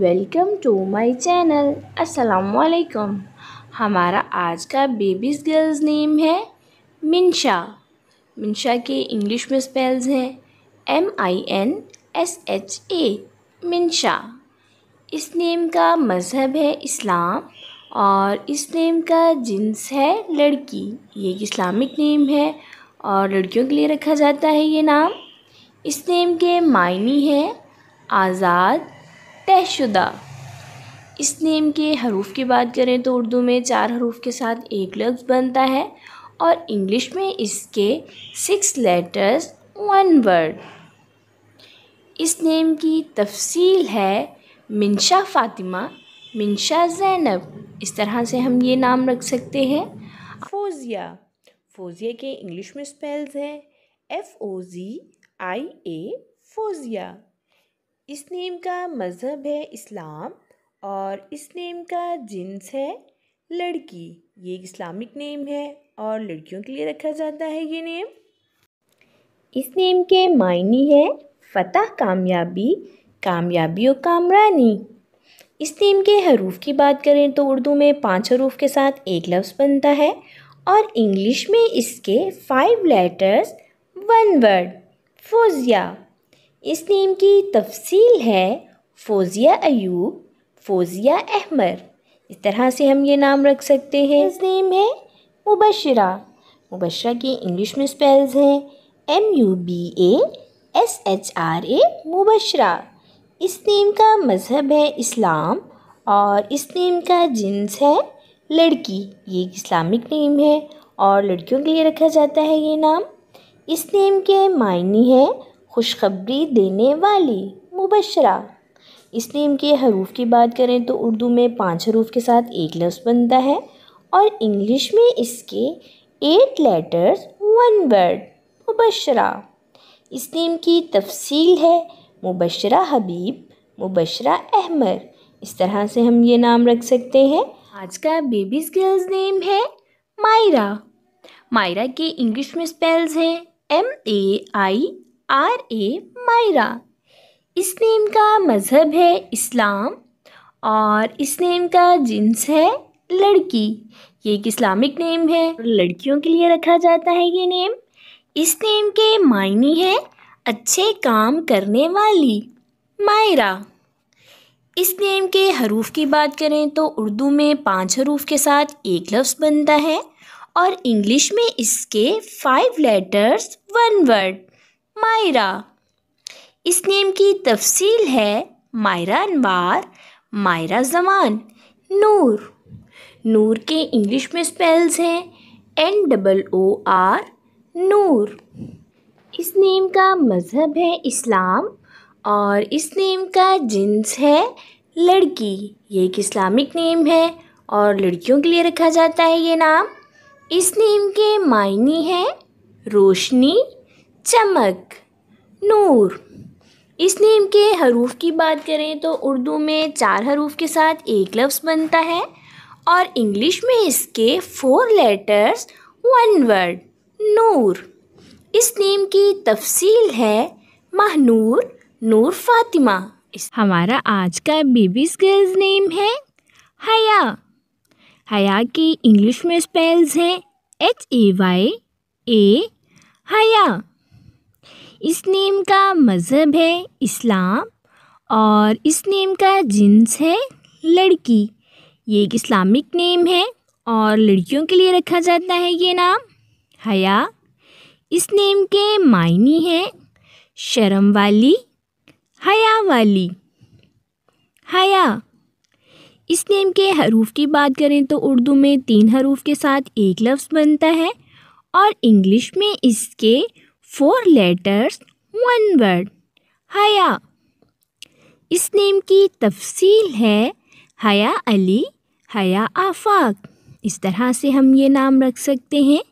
Welcome to my channel. السلام علیکم. ہمارا آج کا بیبیز گرلز نیم ہے منشا. منشا کے انگلش میں اسپیلز ہیں MINSHA. منشا. اس نیم کا مذہب ہے اسلام اور اس نیم کا جنس ہے لڑکی. یہ ایک اسلامک نیم ہے اور لڑکیوں کے لیے رکھا جاتا ہے یہ نام. اس نیم کے معنی ہے آزاد، طے شدہ. اس نیم کے حروف کی بات کریں تو اردو میں 4 حروف کے ساتھ ایک لفظ بنتا ہے اور انگلش میں اس کے 6 لیٹرز 1 ورڈ. اس نیم کی تفصیل ہے منشا فاطمہ، منشا زینب. اس طرح سے ہم یہ نام رکھ سکتے ہیں. فوزیہ. فوزیہ کے انگلش میں اسپیلز ہیں FOZIA. فوزیہ. اس نیم کا مذہب ہے اسلام اور اس نیم کا جنس ہے لڑکی. یہ ایک اسلامک نیم ہے اور لڑکیوں کے لیے رکھا جاتا ہے یہ نیم. اس نیم کے معنی ہے فتح، کامیابی، کامیابی و کامرانی. اس نیم کے حروف کی بات کریں تو اردو میں 5 حروف کے ساتھ ایک لفظ بنتا ہے اور انگلش میں اس کے 5 لیٹرز 1 ورڈ. فوزیہ. اس نیم کی تفصیل ہے فوزیہ ایوب، فوزیہ احمر. اس طرح سے ہم یہ نام رکھ سکتے ہیں. اس نیم ہے مبشرہ. مبشرہ کے انگلش میں اسپیلز ہیں MUBASHRA. مبشرہ. اس نیم کا مذہب ہے اسلام اور اس نیم کا جنس ہے لڑکی. یہ ایک اسلامک نیم ہے اور لڑکیوں کے لیے رکھا جاتا ہے یہ نام. اس نیم کے معنی ہے خوشخبری دینے والی. مبشرہ. اس نیم کے حروف کی بات کریں تو اردو میں 5 حروف کے ساتھ ایک لفظ بنتا ہے اور انگلش میں اس کے 8 لیٹرز 1 ورڈ. مبشرہ. اس نیم کی تفصیل ہے مبشرہ حبیب، مبشرہ احمر. اس طرح سے ہم یہ نام رکھ سکتے ہیں. آج کا بیبیز گرلز نیم ہے مائرہ. مائرہ کے انگلش میں اسپیلز ہیں MAIRA. مائرہ. اس نیم کا مذہب ہے اسلام اور اس نیم کا جنس ہے لڑکی. یہ ایک اسلامک نیم ہے اور لڑکیوں کے لیے رکھا جاتا ہے یہ نیم. اس نیم کے معنی ہے اچھے کام کرنے والی. مائرہ. اس نیم کے حروف کی بات کریں تو اردو میں 5 حروف کے ساتھ ایک لفظ بنتا ہے اور انگلش میں اس کے 5 لیٹرز 1 ورڈ. مائرہ. اس نیم کی تفصیل ہے مائرہ انوار، مائرہ زمان. نور. نور کے انگلش میں اسپیلز ہیں NOOR. نور. اس نیم کا مذہب ہے اسلام اور اس نیم کا جنس ہے لڑکی. یہ ایک اسلامک نیم ہے اور لڑکیوں کے لیے رکھا جاتا ہے یہ نام. اس نیم کے معنی ہے روشنی، چمک. نور. اس نیم کے حروف کی بات کریں تو اردو میں 4 حروف کے ساتھ ایک لفظ بنتا ہے اور انگلش میں اس کے 4 لیٹرز 1 ورڈ. نور. اس نیم کی تفصیل ہے ماہنور، نور فاطمہ. ہمارا آج کا بیبیز گرلز نیم ہے حیا. حیا کی انگلش میں اسپیلز ہیں HAYA. حیا. اس نیم کا مذہب ہے اسلام اور اس نیم کا جنس ہے لڑکی. یہ ایک اسلامک نیم ہے اور لڑکیوں کے لیے رکھا جاتا ہے یہ نام. حیا. اس نیم کے معنی ہیں شرم والی، حیا والی. حیا. اس نیم کے حروف کی بات کریں تو اردو میں 3 حروف کے ساتھ ایک لفظ بنتا ہے اور انگلش میں اس کے 4 لیٹرز 1 ورڈ. حیا. اس نیم کی تفصیل ہے حیا علی، حیا آفاق. اس طرح سے ہم یہ نام رکھ سکتے ہیں.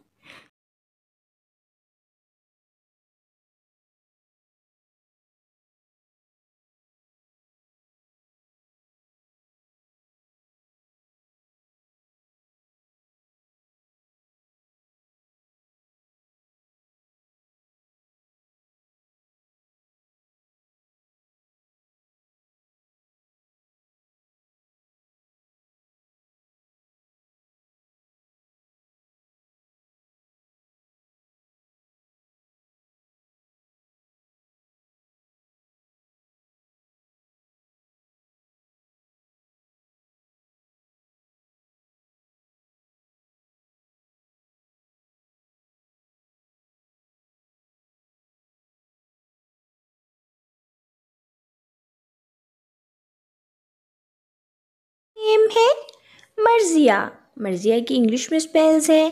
مرضیہ. مرضیہ کی انگلش میں اسپیلز ہے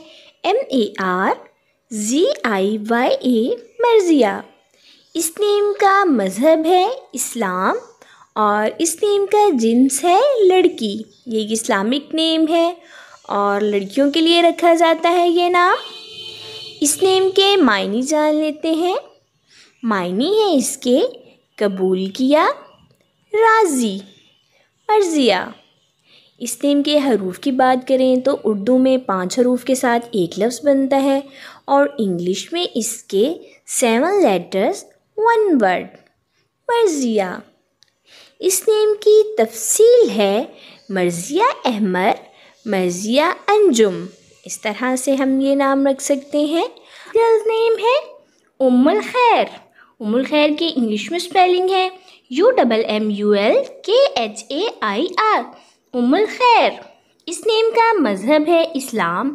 MARZIYA مرضیہ. اس نیم کا مذہب ہے اسلام اور اس نیم کا جنس ہے لڑکی. یہ ایک اسلامک نیم ہے اور لڑکیوں کے لیے رکھا جاتا ہے یہ نام. اس نیم کے معنی جان لیتے ہیں. معنی ہے اس کے قبول کیا، راضی. مرضیہ. اس نیم کے حروف کی بات کریں تو اردو میں 5 حروف کے ساتھ ایک لفظ بنتا ہے اور انگلش میں اس کے 7 لیٹرز 1 ورڈ. مرضیہ. اس نیم کی تفصیل ہے مرضیہ احمد، مرضیہ انجم. اس طرح سے ہم یہ نام رکھ سکتے ہیں. گرلز نیم ہے ام الخیر. ام الخیر کی انگلش میں اسپیلنگ ہے UMMULKHAIR ام الخیر. اس نیم کا مذہب ہے اسلام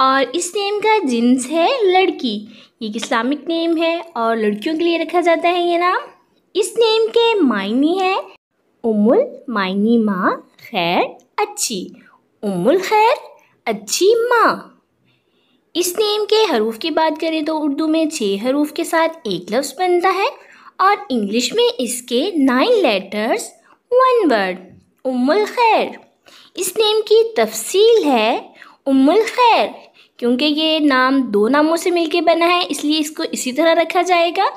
اور اس نیم کا جنس ہے لڑکی. یہ ایک اسلامک نیم ہے اور لڑکیوں کے لیے رکھا جاتا ہے یہ نام. اس نیم کے معنی ہے معنی ماں، خیر اچھی. ام الخیر اچھی ماں. اس نیم کے حروف کی بات کریں تو اردو میں 6 حروف کے ساتھ ایک لفظ بنتا ہے اور انگلش میں اس کے 9 لیٹرز 1 ورڈ. ام الخیر. اس نیم کی تفصیل ہے ام الخیر. کیونکہ یہ نام 2 ناموں سے مل کے بنا ہے اس لیے اس کو اسی طرح رکھا جائے گا.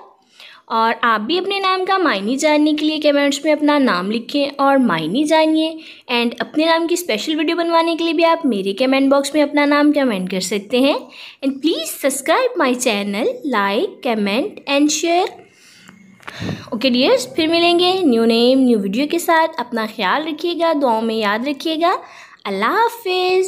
اور آپ بھی اپنے نام کا معنی جاننے کے لیے کمنٹس میں اپنا نام لکھیں اور معنی جانیے. اینڈ اپنے نام کی اسپیشل ویڈیو بنوانے کے لیے بھی آپ میرے کمنٹ باکس میں اپنا نام کمنٹ کر سکتے ہیں. And please subscribe my channel, like, comment and share. Okay dears, پھر ملیں گے نیو نیم نیو ویڈیو کے ساتھ. اپنا خیال رکھیے گا، دعاؤں میں یاد رکھیے گا. اللہ حافظ.